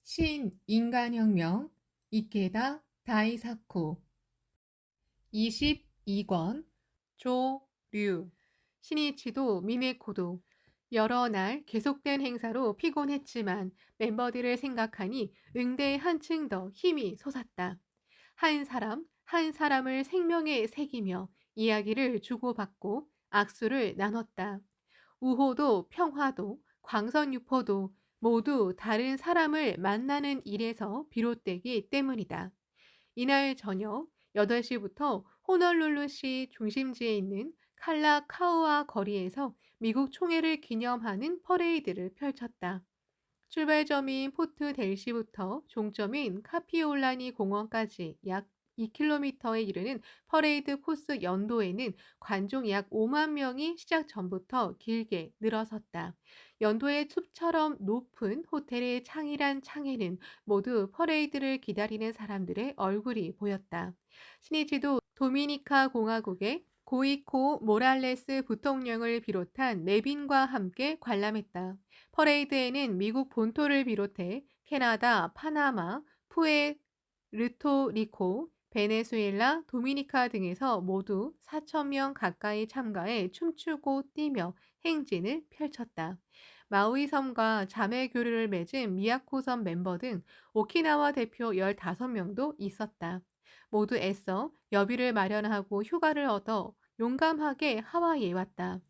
신인간혁명 이케다 다이사쿠 22권 조류 시니치도 미네코도 여러 날 계속된 행사로 피곤했지만 멤버들을 생각하니 응대에 한층 더 힘이 솟았다. 한 사람 한 사람을 생명에 새기며 이야기를 주고받고 악수를 나눴다. 우호도 평화도 광선유포도 모두 다른 사람을 만나는 일에서 비롯되기 때문이다. 이날 저녁 8시부터 호놀룰루시 중심지에 있는 칼라카우아 거리에서 미국 총회를 기념하는 퍼레이드를 펼쳤다. 출발점인 포트 델시부터 종점인 카피올라니 공원까지 약 2km에 이르는 퍼레이드 코스 연도에는 관중 약 5만 명이 시작 전부터 길게 늘어섰다. 연도의 숲처럼 높은 호텔의 창이란 창에는 모두 퍼레이드를 기다리는 사람들의 얼굴이 보였다. 신이지도 도미니카 공화국의 고이코 모랄레스 부통령을 비롯한 내빈과 함께 관람했다. 퍼레이드에는 미국 본토를 비롯해 캐나다, 파나마, 푸에르토리코, 베네수엘라, 도미니카 등에서 모두 4천 명 가까이 참가해 춤추고 뛰며 행진을 펼쳤다. 마우이 섬과 자매 교류를 맺은 미야코 섬 멤버 등 오키나와 대표 15명도 있었다. 모두 애써 여비를 마련하고 휴가를 얻어 용감하게 하와이에 왔다.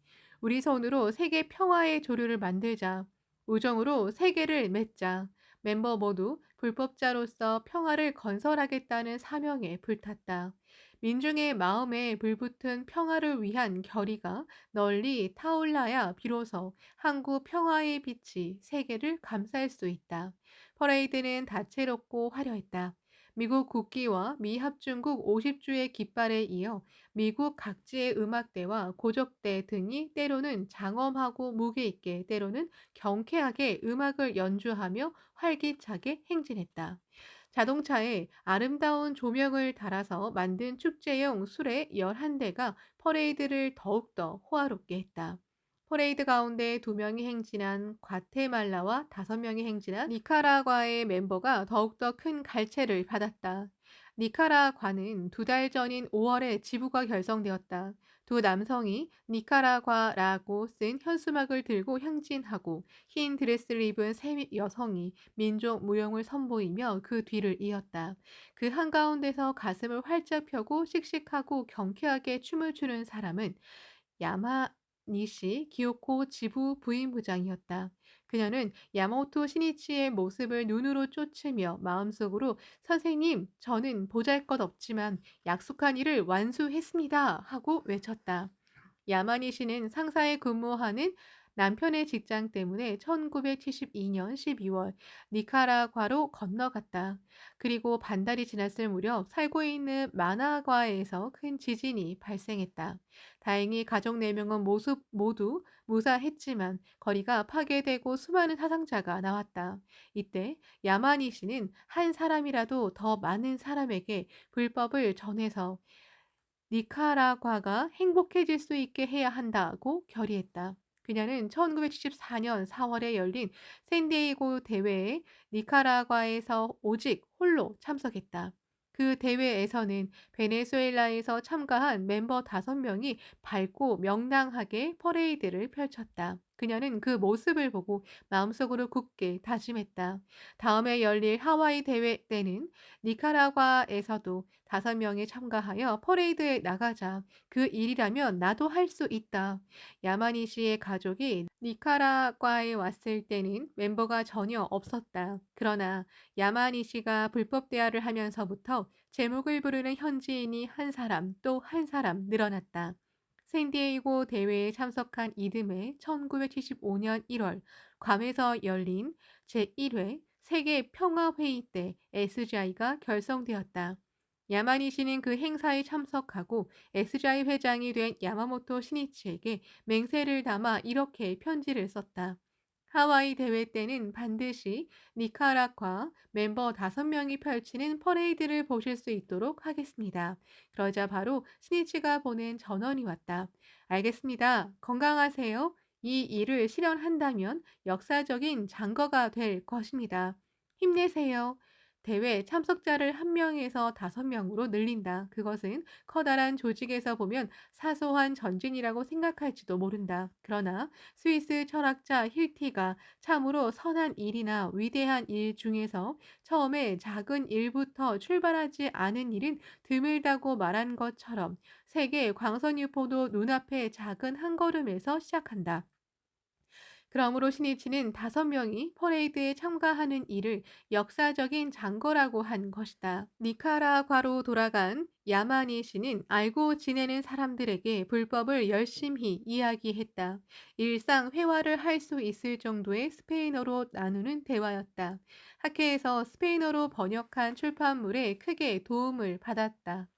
우리 손으로 세계 평화의 조류를 만들자. 우정으로 세계를 맺자. 멤버 모두 불법자로서 평화를 건설하겠다는 사명에 불탔다. 민중의 마음에 불붙은 평화를 위한 결의가 널리 타올라야 비로소 항구 평화의 빛이 세계를 감쌀 수 있다. 퍼레이드는 다채롭고 화려했다. 미국 국기와 미 합중국 50주의 깃발에 이어 미국 각지의 음악대와 고적대 등이 때로는 장엄하고 무게 있게 때로는 경쾌하게 음악을 연주하며 활기차게 행진했다. 자동차에 아름다운 조명을 달아서 만든 축제용 수레 11대가 퍼레이드를 더욱더 호화롭게 했다. 퍼레이드 가운데 2명이 행진한 과테말라와 5명이 행진한 니카라과의 멤버가 더욱더 큰 갈채를 받았다. 니카라과는 2달 전인 5월에 지부가 결성되었다. 두 남성이 니카라과라고 쓴 현수막을 들고 행진하고 흰 드레스를 입은 세 여성이 민족 무용을 선보이며 그 뒤를 이었다. 그 한가운데서 가슴을 활짝 펴고 씩씩하고 경쾌하게 춤을 추는 사람은 야마니시 기요코 지부 부임부장이었다. 그녀는 야마모토 시니치의 모습을 눈으로 쫓으며 마음속으로 선생님, 저는 보잘것없지만 약속한 일을 완수했습니다 하고 외쳤다. 야마니 씨는 상사에 근무하는 남편의 직장 때문에 1972년 12월 니카라과로 건너갔다. 그리고 반달이 지났을 무렵 살고 있는 마나과에서 큰 지진이 발생했다. 다행히 가족 4명은 모두 무사했지만 거리가 파괴되고 수많은 사상자가 나왔다. 이때 야마니 씨는 한 사람이라도 더 많은 사람에게 불법을 전해서 니카라과가 행복해질 수 있게 해야 한다고 결의했다. 그녀는 1974년 4월에 열린 샌디에이고 대회에 니카라과에서 오직 홀로 참석했다. 그 대회에서는 베네수엘라에서 참가한 멤버 5명이 밝고 명랑하게 퍼레이드를 펼쳤다. 그녀는 그 모습을 보고 마음속으로 굳게 다짐했다. 다음에 열릴 하와이 대회 때는 니카라과에서도 5명이 참가하여 퍼레이드에 나가자. 그 일이라면 나도 할 수 있다. 야마니 씨의 가족이 니카라과에 왔을 때는 멤버가 전혀 없었다. 그러나 야마니 씨가 불법 대화를 하면서부터 제목을 부르는 현지인이 한 사람 또 한 사람 늘어났다. 샌디에이고 대회에 참석한 이듬해 1975년 1월 괌에서 열린 제1회 세계 평화회의 때 SGI가 결성되었다. 야마니 씨는 그 행사에 참석하고 SGI 회장이 된 야마모토 시니치에게 맹세를 담아 이렇게 편지를 썼다. 하와이 대회 때는 반드시 니카라과 멤버 5명이 펼치는 퍼레이드를 보실 수 있도록 하겠습니다. 그러자 바로 시니치가 보낸 전원이 왔다. 알겠습니다. 건강하세요. 이 일을 실현한다면 역사적인 장거가 될 것입니다. 힘내세요. 대회 참석자를 1명에서 5명으로 늘린다. 그것은 커다란 조직에서 보면 사소한 전진이라고 생각할지도 모른다. 그러나 스위스 철학자 힐티가 참으로 선한 일이나 위대한 일 중에서 처음에 작은 일부터 출발하지 않은 일은 드물다고 말한 것처럼 세계 광선유포도 눈앞에 작은 한 걸음에서 시작한다. 그러므로 신이치는 5명이 퍼레이드에 참가하는 일을 역사적인 장거라고 한 것이다. 니카라과로 돌아간 야마니 씨는 알고 지내는 사람들에게 불법을 열심히 이야기했다. 일상 회화를 할 수 있을 정도의 스페인어로 나누는 대화였다. 학회에서 스페인어로 번역한 출판물에 크게 도움을 받았다.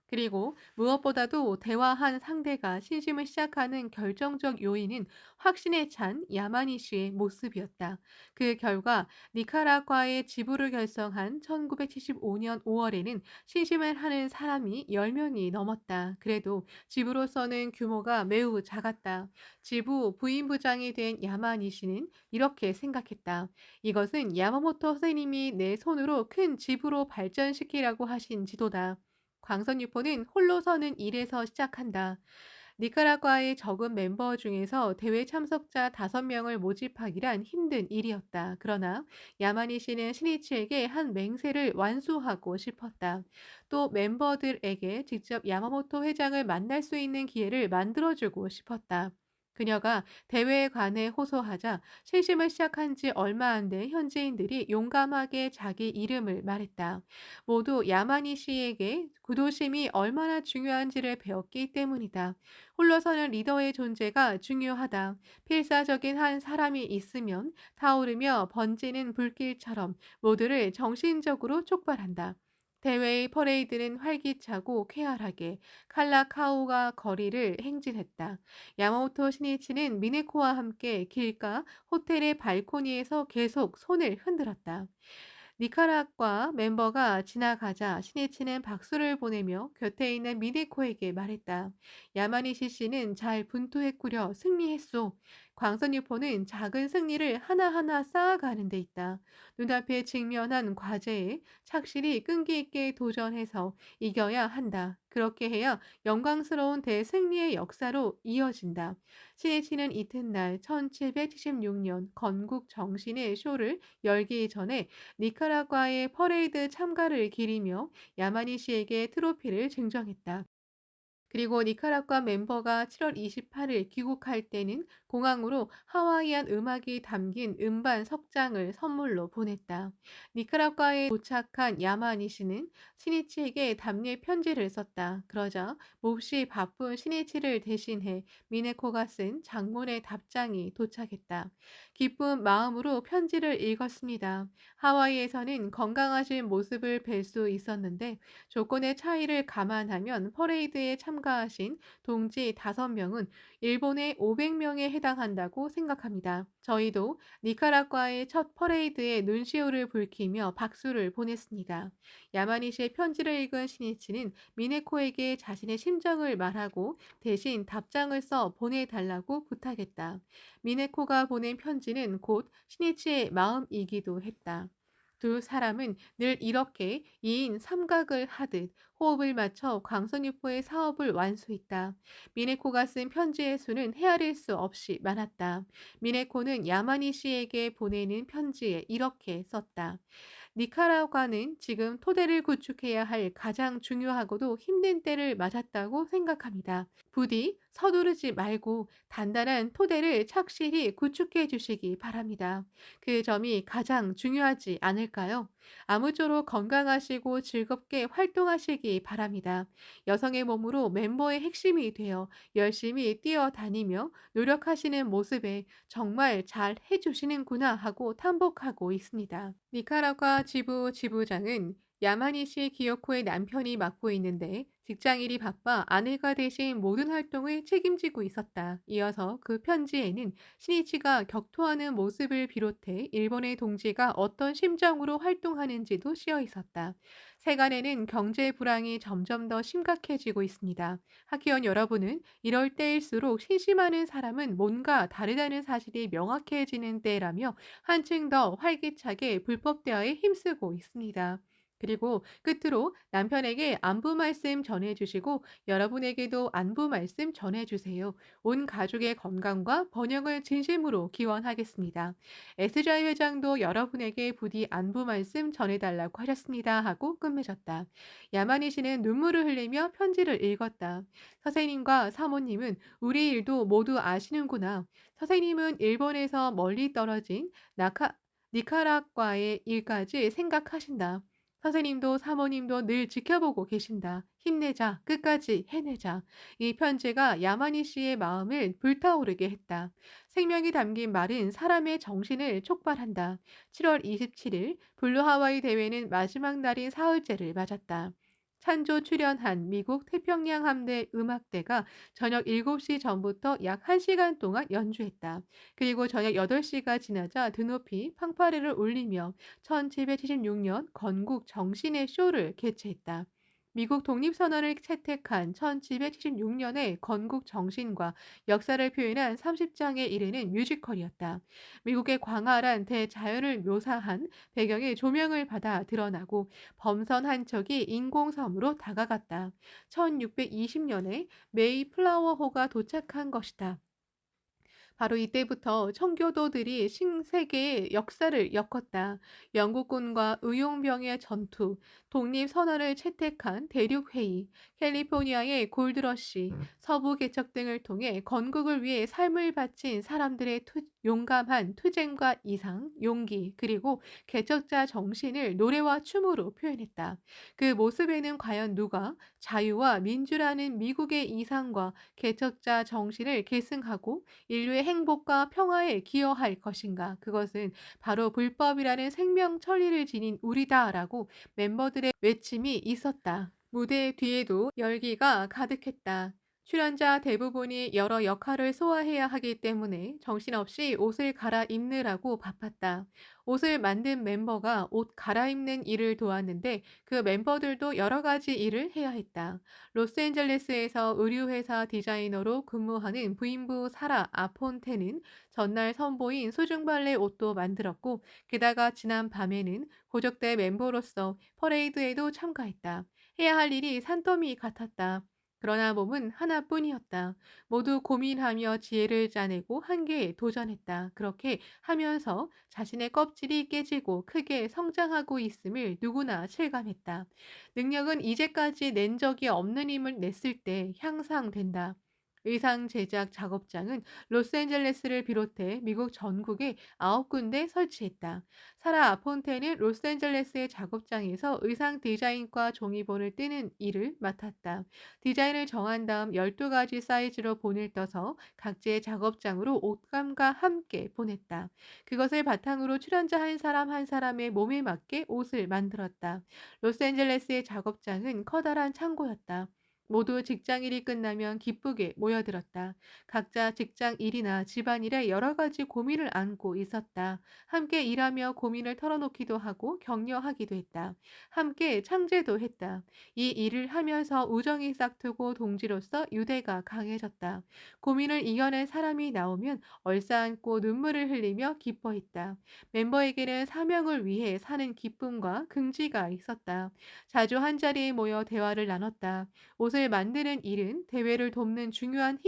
그리고 무엇보다도 대화한 상대가 신심을 시작하는 결정적 요인은 확신에 찬 야마니 씨의 모습이었다. 그 결과 니카라과의 지부를 결성한 1975년 5월에는 신심을 하는 사람이 10명이 넘었다. 그래도 지부로서는 규모가 매우 작았다. 지부 부임부장이 된 야마니 씨는 이렇게 생각했다. 이것은 야마모토 선생님이 내 손으로 큰 지부로 발전시키라고 하신 지도다. 광선유포는 홀로 서는 일에서 시작한다. 니카라과의 적은 멤버 중에서 대회 참석자 5명을 모집하기란 힘든 일이었다. 그러나 야마니 씨는 신이치에게 한 맹세를 완수하고 싶었다. 또 멤버들에게 직접 야마모토 회장을 만날 수 있는 기회를 만들어주고 싶었다. 그녀가 대회에 관해 호소하자 실심을 시작한 지 얼마 안 된 현지인들이 용감하게 자기 이름을 말했다. 모두 야마니 씨에게 구도심이 얼마나 중요한지를 배웠기 때문이다. 홀로서는 리더의 존재가 중요하다. 필사적인 한 사람이 있으면 타오르며 번지는 불길처럼 모두를 정신적으로 촉발한다. 대회의 퍼레이드는 활기차고 쾌활하게 칼라카오가 거리를 행진했다. 야마모토 신이치는 미네코와 함께 길가 호텔의 발코니에서 계속 손을 흔들었다. 니카라과 멤버가 지나가자 신이치는 박수를 보내며 곁에 있는 미네코에게 말했다. 야마니시 씨는 잘 분투했구려 승리했소. 광선유포는 작은 승리를 하나하나 쌓아가는 데 있다. 눈앞에 직면한 과제에 착실히 끈기 있게 도전해서 이겨야 한다. 그렇게 해야 영광스러운 대승리의 역사로 이어진다. 신이치는 이튿날 1776년 건국 정신의 쇼를 열기 전에 니카라과의 퍼레이드 참가를 기리며 야마니 씨에게 트로피를 증정했다. 그리고 니카라과 멤버가 7월 28일 귀국할 때는 공항으로 하와이안 음악이 담긴 음반 석장을 선물로 보냈다. 니카라과에 도착한 야마니 씨는 신이치에게 답례 편지를 썼다. 그러자 몹시 바쁜 신이치를 대신해 미네코가 쓴 장문의 답장이 도착했다. 기쁜 마음으로 편지를 읽었습니다. 하와이에서는 건강하신 모습을 뵐 수 있었는데 조건의 차이를 감안하면 퍼레이드에 참가하신 동지 5명은 일본의 500명에 해당한다고 생각합니다. 저희도 니카라과의 첫 퍼레이드에 눈시울을 붉히며 박수를 보냈습니다. 야마니시의 편지를 읽은 신이치는 미네코에게 자신의 심정을 말하고 대신 답장을 써 보내달라고 부탁했다. 미네코가 보낸 편지는 곧 신이치의 마음이기도 했다. 두 사람은 늘 이렇게 2인 삼각을 하듯 호흡을 맞춰 광선유포의 사업을 완수했다. 미네코가 쓴 편지의 수는 헤아릴 수 없이 많았다. 미네코는 야마니 씨에게 보내는 편지에 이렇게 썼다. 니카라과는 지금 토대를 구축해야 할 가장 중요하고도 힘든 때를 맞았다고 생각합니다. 부디 서두르지 말고 단단한 토대를 착실히 구축해 주시기 바랍니다. 그 점이 가장 중요하지 않을까요? 아무쪼록 건강하시고 즐겁게 활동하시기 바랍니다. 여성의 몸으로 멤버의 핵심이 되어 열심히 뛰어다니며 노력하시는 모습에 정말 잘 해주시는구나 하고 탐복하고 있습니다. 니카라과 지부장은 야마니시 기요코의 남편이 맡고 있는데 직장일이 바빠 아내가 대신 모든 활동을 책임지고 있었다. 이어서 그 편지에는 신이치가 격투하는 모습을 비롯해 일본의 동지가 어떤 심정으로 활동하는지도 쓰여 있었다. 세간에는 경제 불황이 점점 더 심각해지고 있습니다. 학회원 여러분은 이럴 때일수록 신심하는 사람은 뭔가 다르다는 사실이 명확해지는 때라며 한층 더 활기차게 불법 대화에 힘쓰고 있습니다. 그리고 끝으로 남편에게 안부 말씀 전해주시고 여러분에게도 안부 말씀 전해주세요. 온 가족의 건강과 번영을 진심으로 기원하겠습니다. 에스자이 회장도 여러분에게 부디 안부 말씀 전해달라고 하셨습니다. 하고 끝맺었다. 야마니 씨는 눈물을 흘리며 편지를 읽었다. 선생님과 사모님은 우리 일도 모두 아시는구나. 선생님은 일본에서 멀리 떨어진 니카라과의 일까지 생각하신다. 선생님도 사모님도 늘 지켜보고 계신다. 힘내자. 끝까지 해내자. 이 편지가 야마니 씨의 마음을 불타오르게 했다. 생명이 담긴 말은 사람의 정신을 촉발한다. 7월 27일 블루 하와이 대회는 마지막 날인 사흘째를 맞았다. 찬조 출연한 미국 태평양 함대 음악대가 저녁 7시 전부터 약 1시간 동안 연주했다. 그리고 저녁 8시가 지나자 드높이 팡파레를 울리며 1776년 건국 정신의 쇼를 개최했다. 미국 독립선언을 채택한 1776년의 건국 정신과 역사를 표현한 30장에 이르는 뮤지컬이었다. 미국의 광활한 대자연을 묘사한 배경의 조명을 받아 드러나고 범선 한 척이 인공섬으로 다가갔다. 1620년에 메이 플라워호가 도착한 것이다. 바로 이때부터 청교도들이 신세계의 역사를 엮었다. 영국군과 의용병의 전투, 독립선언을 채택한 대륙회의, 캘리포니아의 골드러시, 서부 개척 등을 통해 건국을 위해 삶을 바친 사람들의 용감한 투쟁과 이상, 용기, 그리고 개척자 정신을 노래와 춤으로 표현했다. 그 모습에는 과연 누가 자유와 민주라는 미국의 이상과 개척자 정신을 계승하고 인류의 행복과 평화에 기여할 것인가? 그것은 바로 불법이라는 생명 천리를 지닌 우리다라고 멤버들의 외침이 있었다. 무대 뒤에도 열기가 가득했다. 출연자 대부분이 여러 역할을 소화해야 하기 때문에 정신없이 옷을 갈아입느라고 바빴다. 옷을 만든 멤버가 옷 갈아입는 일을 도왔는데 그 멤버들도 여러 가지 일을 해야 했다. 로스앤젤레스에서 의류회사 디자이너로 근무하는 부인부 사라 아폰테는 전날 선보인 소중발레 옷도 만들었고 게다가 지난 밤에는 고적대 멤버로서 퍼레이드에도 참가했다. 해야 할 일이 산더미 같았다. 그러나 몸은 하나뿐이었다. 모두 고민하며 지혜를 짜내고 한계에 도전했다. 그렇게 하면서 자신의 껍질이 깨지고 크게 성장하고 있음을 누구나 실감했다. 능력은 이제까지 낸 적이 없는 힘을 냈을 때 향상된다. 의상 제작 작업장은 로스앤젤레스를 비롯해 미국 전국에 9군데 설치했다. 사라 아폰테는 로스앤젤레스의 작업장에서 의상 디자인과 종이본을 떼는 일을 맡았다. 디자인을 정한 다음 12가지 사이즈로 본을 떠서 각지의 작업장으로 옷감과 함께 보냈다. 그것을 바탕으로 출연자 한 사람 한 사람의 몸에 맞게 옷을 만들었다. 로스앤젤레스의 작업장은 커다란 창고였다. 모두 직장일이 끝나면 기쁘게 모여들었다. 각자 직장 일이나 집안일에 여러 가지 고민을 안고 있었다. 함께 일하며 고민을 털어놓기도 하고 격려하기도 했다. 함께 창제도 했다. 이 일을 하면서 우정이 싹트고 동지로서 유대가 강해졌다. 고민을 이겨낸 사람이 나오면 얼싸안고 눈물을 흘리며 기뻐했다. 멤버에게는 사명을 위해 사는 기쁨과 긍지가 있었다. 자주 한자리에 모여 대화를 나눴다. 옷을 만드는 일은 대회를 돕는 중요한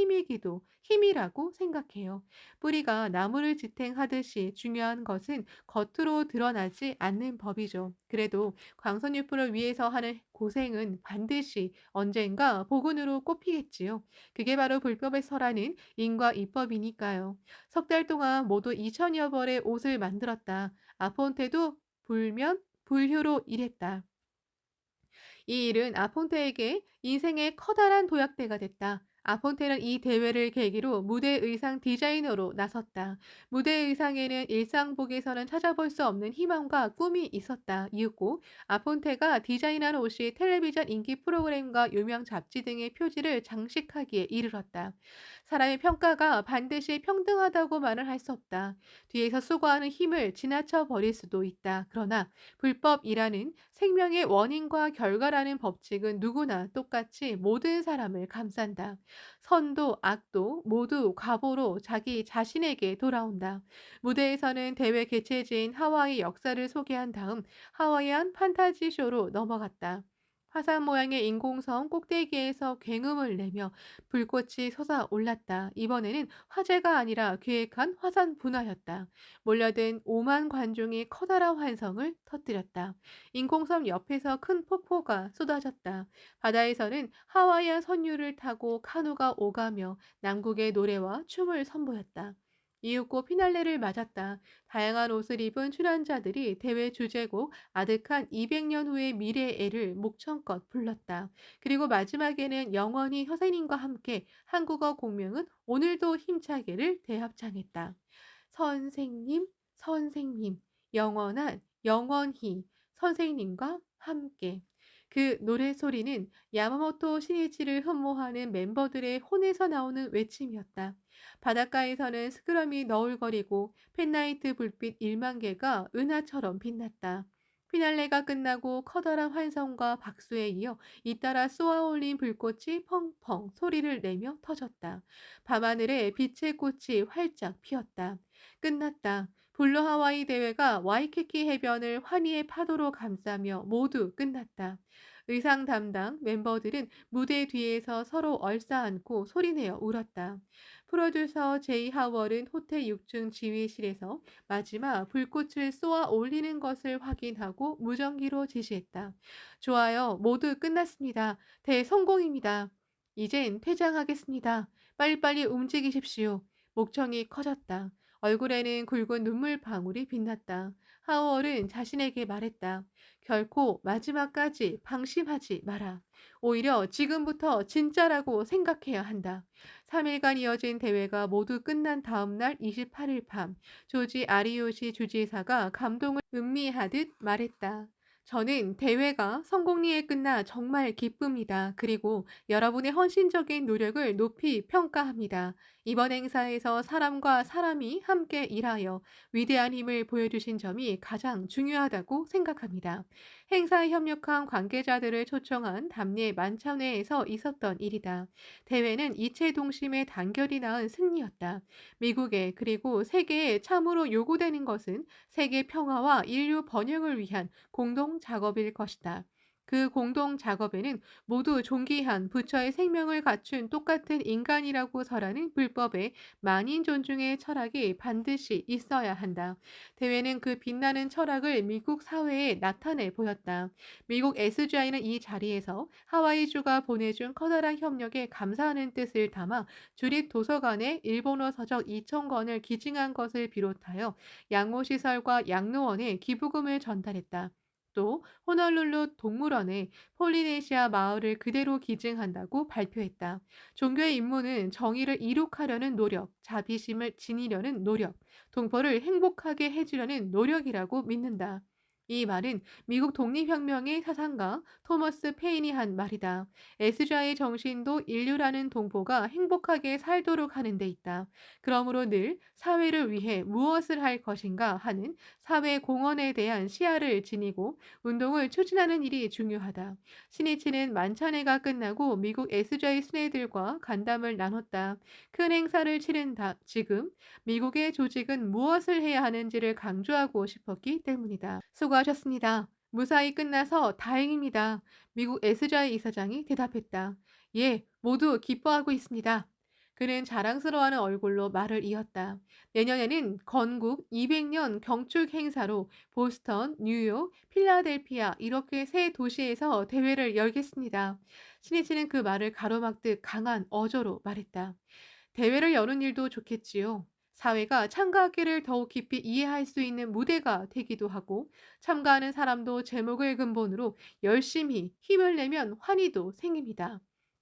힘이라고 생각해요. 뿌리가 나무를 지탱하듯이 중요한 것은 겉으로 드러나지 않는 법이죠. 그래도 광선유포를 위해서 하는 고생은 반드시 언젠가 복운으로 꼽히겠지요. 그게 바로 불법의 설하는 인과 이법이니까요. 석 달 동안 모두 2천여 벌의 옷을 만들었다. 아폰테도 불면 불효로 일했다. 이 일은 아폰테에게 인생의 커다란 도약대가 됐다. 아폰테는 이 대회를 계기로 무대 의상 디자이너로 나섰다. 무대 의상에는 일상복에서는 찾아볼 수 없는 희망과 꿈이 있었다. 이윽고 아폰테가 디자인한 옷이 텔레비전 인기 프로그램과 유명 잡지 등의 표지를 장식하기에 이르렀다. 사람의 평가가 반드시 평등하다고 말을 할 수 없다. 뒤에서 수고하는 힘을 지나쳐 버릴 수도 있다. 그러나 불법이라는 생명의 원인과 결과라는 법칙은 누구나 똑같이 모든 사람을 감싼다. 선도 악도 모두 과보로 자기 자신에게 돌아온다. 무대에서는 대회 개최지인 하와이 역사를 소개한 다음 하와이안 판타지 쇼로 넘어갔다. 화산 모양의 인공섬 꼭대기에서 굉음을 내며 불꽃이 솟아올랐다. 이번에는 화재가 아니라 계획한 화산 분화였다. 몰려든 5만 관중이 커다란 환성을 터뜨렸다. 인공섬 옆에서 큰 폭포가 쏟아졌다. 바다에서는 하와이안 선유를 타고 카누가 오가며 남국의 노래와 춤을 선보였다. 이윽고 피날레를 맞았다. 다양한 옷을 입은 출연자들이 대회 주제곡 아득한 200년 후의 미래에를 목청껏 불렀다. 그리고 마지막에는 영원히 선생님과 함께 한국어 공명은 오늘도 힘차게를 대합창했다. 선생님, 선생님, 영원한 영원히 선생님과 함께. 그 노래 소리는 야마모토 시니치를 흠모하는 멤버들의 혼에서 나오는 외침이었다. 바닷가에서는 스크럼이 너울거리고 펜라이트 불빛 1만 개가 은하처럼 빛났다. 피날레가 끝나고 커다란 환성과 박수에 이어 잇따라 쏘아올린 불꽃이 펑펑 소리를 내며 터졌다. 밤하늘에 빛의 꽃이 활짝 피었다. 끝났다. 블루 하와이 대회가 와이키키 해변을 환희의 파도로 감싸며 모두 끝났다. 의상 담당 멤버들은 무대 뒤에서 서로 얼싸안고 소리내어 울었다. 프로듀서 제이 하월은 호텔 6층 지휘실에서 마지막 불꽃을 쏘아 올리는 것을 확인하고 무전기로 지시했다. 좋아요. 모두 끝났습니다. 대성공입니다. 이젠 퇴장하겠습니다. 빨리빨리 움직이십시오. 목청이 커졌다. 얼굴에는 굵은 눈물 방울이 빛났다. 하월은 자신에게 말했다. 결코 마지막까지 방심하지 마라. 오히려 지금부터 진짜라고 생각해야 한다. 3일간 이어진 대회가 모두 끝난 다음 날 28일 밤, 조지 아리요시 주지사가 감동을 음미하듯 말했다. 저는 대회가 성공리에 끝나 정말 기쁩니다. 그리고 여러분의 헌신적인 노력을 높이 평가합니다. 이번 행사에서 사람과 사람이 함께 일하여 위대한 힘을 보여주신 점이 가장 중요하다고 생각합니다. 행사에 협력한 관계자들을 초청한 답례 만찬회에서 있었던 일이다. 대회는 이체 동심의 단결이 낳은 승리였다. 미국에 그리고 세계에 참으로 요구되는 것은 세계 평화와 인류 번영을 위한 공동 작업일 것이다. 그 공동 작업에는 모두 존귀한 부처의 생명을 갖춘 똑같은 인간이라고 설하는 불법의 만인 존중의 철학이 반드시 있어야 한다. 대회는 그 빛나는 철학을 미국 사회에 나타내 보였다. 미국 SGI는 이 자리에서 하와이주가 보내준 커다란 협력에 감사하는 뜻을 담아 주립 도서관에 일본어 서적 2,000권을 기증한 것을 비롯하여 양호시설과 양로원에 기부금을 전달했다. 또 호놀룰루 동물원에 폴리네시아 마을을 그대로 기증한다고 발표했다. 종교의 임무는 정의를 이룩하려는 노력, 자비심을 지니려는 노력, 동포를 행복하게 해주려는 노력이라고 믿는다. 이 말은 미국 독립혁명의 사상가 토머스 페인이 한 말이다. 에스좌의 정신도 인류라는 동포가 행복하게 살도록 하는 데 있다. 그러므로 늘 사회를 위해 무엇을 할 것인가 하는 사회 공헌에 대한 시야를 지니고 운동을 추진하는 일이 중요하다. 신이치는 만찬회가 끝나고 미국 SJ 수뇌들과 간담을 나눴다. 큰 행사를 치른 지금 미국의 조직은 무엇을 해야 하는지를 강조하고 싶었기 때문이다. 수고하셨습니다. 무사히 끝나서 다행입니다. 미국 SJ 이사장이 대답했다. 예, 모두 기뻐하고 있습니다. 그는 자랑스러워하는 얼굴로 말을 이었다. 내년에는 건국 200년 경축 행사로 보스턴, 뉴욕, 필라델피아 이렇게 세 도시에서 대회를 열겠습니다. 신이치는 그 말을 가로막듯 강한 어조로 말했다. 대회를 여는 일도 좋겠지요. 사회가 참가학기를 더욱 깊이 이해할 수 있는 무대가 되기도 하고 참가하는 사람도 제목을 근본으로 열심히 힘을 내면 환희도 생깁니다.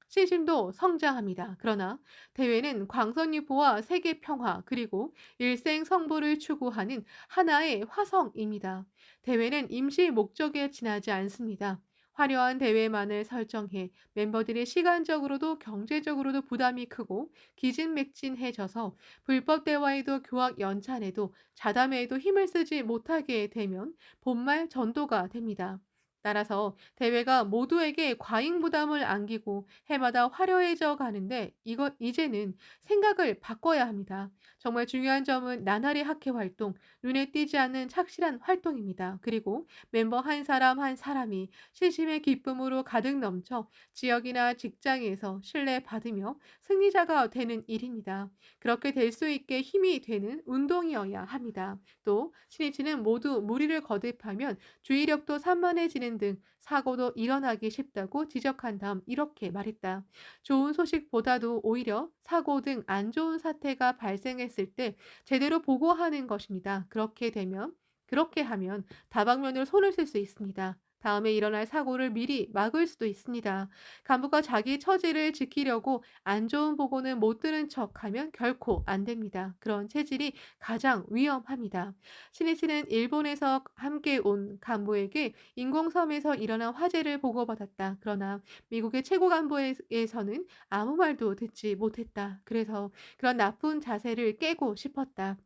신심도 성장합니다. 그러나 대회는 광선 유포와 세계 평화 그리고 일생 성불을 추구하는 하나의 화성입니다. 대회는 임시 목적에 지나지 않습니다. 화려한 대회만을 설정해 멤버들이 시간적으로도 경제적으로도 부담이 크고 기진맥진해져서 불법 대화에도 교학 연찬에도 자담회에도 힘을 쓰지 못하게 되면 본말 전도가 됩니다. 따라서 대회가 모두에게 과잉 부담을 안기고 해마다 화려해져 가는데 이제는 생각을 바꿔야 합니다. 정말 중요한 점은 나날이 학회 활동, 눈에 띄지 않는 착실한 활동입니다. 그리고 멤버 한 사람 한 사람이 신심의 기쁨으로 가득 넘쳐 지역이나 직장에서 신뢰받으며 승리자가 되는 일입니다. 그렇게 될 수 있게 힘이 되는 운동이어야 합니다. 또 신입치는 모두 무리를 거듭하면 주의력도 산만해지는 등 사고도 일어나기 쉽다고 지적한 다음 이렇게 말했다. 좋은 소식보다도 오히려 사고 등 안 좋은 사태가 발생했을 때 제대로 보고하는 것입니다. 그렇게 하면 다방면으로 손을 쓸 수 있습니다. 다음에 일어날 사고를 미리 막을 수도 있습니다. 간부가 자기 처지를 지키려고 안 좋은 보고는 못 들은 척하면 결코 안 됩니다. 그런 체질이 가장 위험합니다. 신이치는 일본에서 함께 온 간부에게 인공섬에서 일어난 화재를 보고받았다. 그러나 미국의 최고 간부에서는 아무 말도 듣지 못했다. 그래서 그런 나쁜 자세를 깨고 싶었다.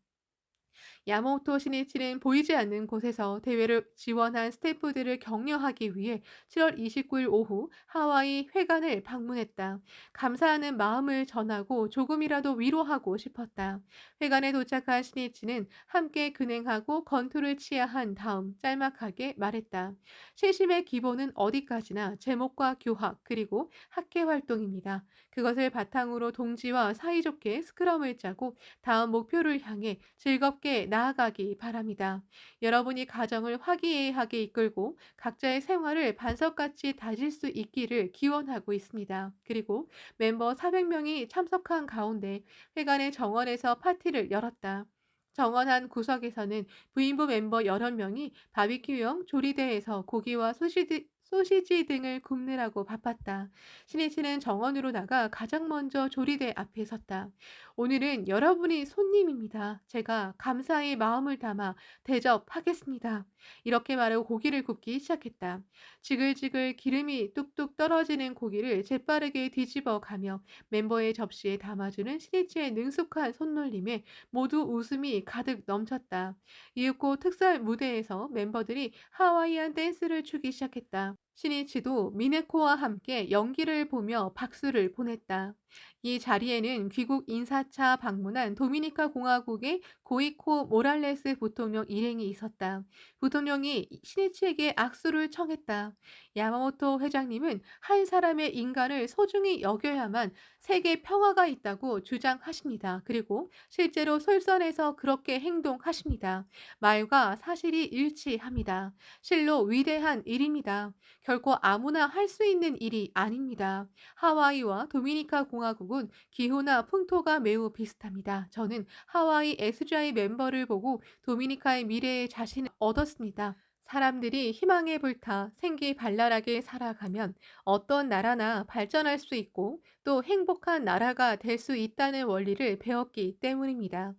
야마모토 시니치는 보이지 않는 곳에서 대회를 지원한 스태프들을 격려하기 위해 7월 29일 오후 하와이 회관을 방문했다. 감사하는 마음을 전하고 조금이라도 위로하고 싶었다. 회관에 도착한 시니치는 함께 근행하고 건투를 취하한 다음 짤막하게 말했다. 실심의 기본은 어디까지나 제목과 교학 그리고 학회 활동입니다. 그것을 바탕으로 동지와 사이좋게 스크럼을 짜고 다음 목표를 향해 즐겁게 나아가기 바랍니다. 여러분이 가정을 화기애애하게 이끌고 각자의 생활을 반석같이 다질 수 있기를 기원하고 있습니다. 그리고 멤버 400명이 참석한 가운데 회관의 정원에서 파티를 열었다. 정원 한 구석에서는 부인부 멤버 여러 명이 바비큐용 조리대에서 고기와 소시지 등을 굽느라고 바빴다. 신이치는 정원으로 나가 가장 먼저 조리대 앞에 섰다. 오늘은 여러분이 손님입니다. 제가 감사의 마음을 담아 대접하겠습니다. 이렇게 말하고 고기를 굽기 시작했다. 지글지글 기름이 뚝뚝 떨어지는 고기를 재빠르게 뒤집어 가며 멤버의 접시에 담아주는 신이치의 능숙한 손놀림에 모두 웃음이 가득 넘쳤다. 이윽고 특설 무대에서 멤버들이 하와이안 댄스를 추기 시작했다. 신이치도 미네코와 함께 연기를 보며 박수를 보냈다. 이 자리에는 귀국 인사차 방문한 도미니카 공화국의 고이코 모랄레스 부통령 일행이 있었다. 부통령이 시니치에게 악수를 청했다. 야마모토 회장님은 한 사람의 인간을 소중히 여겨야만 세계 평화가 있다고 주장하십니다. 그리고 실제로 솔선해서 그렇게 행동하십니다. 말과 사실이 일치합니다. 실로 위대한 일입니다. 결코 아무나 할 수 있는 일이 아닙니다. 하와이와 도미니카 공화국은 기후나 풍토가 매우 비슷합니다. 저는 하와이 SGI 멤버를 보고 도미니카의 미래에 자신을 얻었습니다. 사람들이 희망에 불타 생기발랄하게 살아가면 어떤 나라나 발전할 수 있고 또 행복한 나라가 될 수 있다는 원리를 배웠기 때문입니다.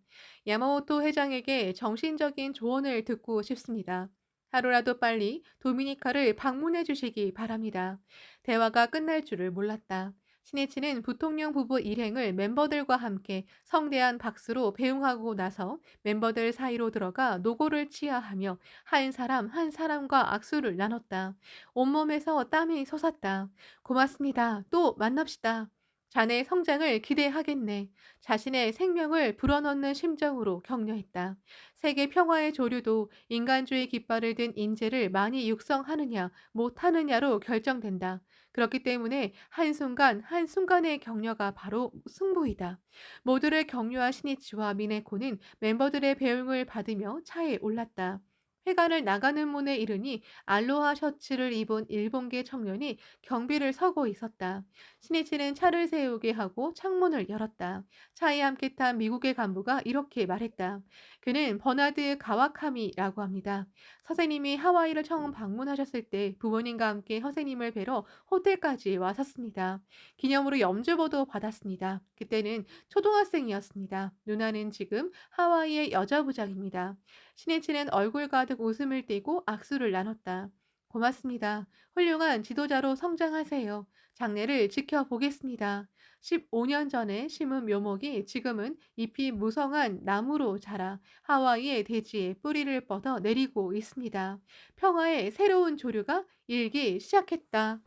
야마모토 회장에게 정신적인 조언을 듣고 싶습니다. 하루라도 빨리 도미니카를 방문해 주시기 바랍니다. 대화가 끝날 줄을 몰랐다. 신이치는 부통령 부부 일행을 멤버들과 함께 성대한 박수로 배웅하고 나서 멤버들 사이로 들어가 노고를 치하하며 한 사람 한 사람과 악수를 나눴다. 온몸에서 땀이 솟았다. 고맙습니다. 또 만납시다. 자네의 성장을 기대하겠네. 자신의 생명을 불어넣는 심정으로 격려했다. 세계 평화의 조류도 인간주의 깃발을 든 인재를 많이 육성하느냐, 못하느냐로 결정된다. 그렇기 때문에 한순간, 한순간의 격려가 바로 승부이다. 모두를 격려한 시니치와 미네코는 멤버들의 배웅을 받으며 차에 올랐다. 회관을 나가는 문에 이르니 알로하 셔츠를 입은 일본계 청년이 경비를 서고 있었다. 시니치는 차를 세우게 하고 창문을 열었다. 차에 함께 탄 미국의 간부가 이렇게 말했다. 그는 버나드 가와카미라고 합니다. 선생님이 하와이를 처음 방문하셨을 때 부모님과 함께 선생님을 뵈러 호텔까지 왔었습니다. 기념으로 염주보도 받았습니다. 그때는 초등학생이었습니다. 누나는 지금 하와이의 여자부장입니다. 신혜치는 얼굴 가득 웃음을 띠고 악수를 나눴다. 고맙습니다. 훌륭한 지도자로 성장하세요. 장래를 지켜보겠습니다. 15년 전에 심은 묘목이 지금은 잎이 무성한 나무로 자라 하와이의 대지에 뿌리를 뻗어 내리고 있습니다. 평화의 새로운 조류가 일기 시작했다.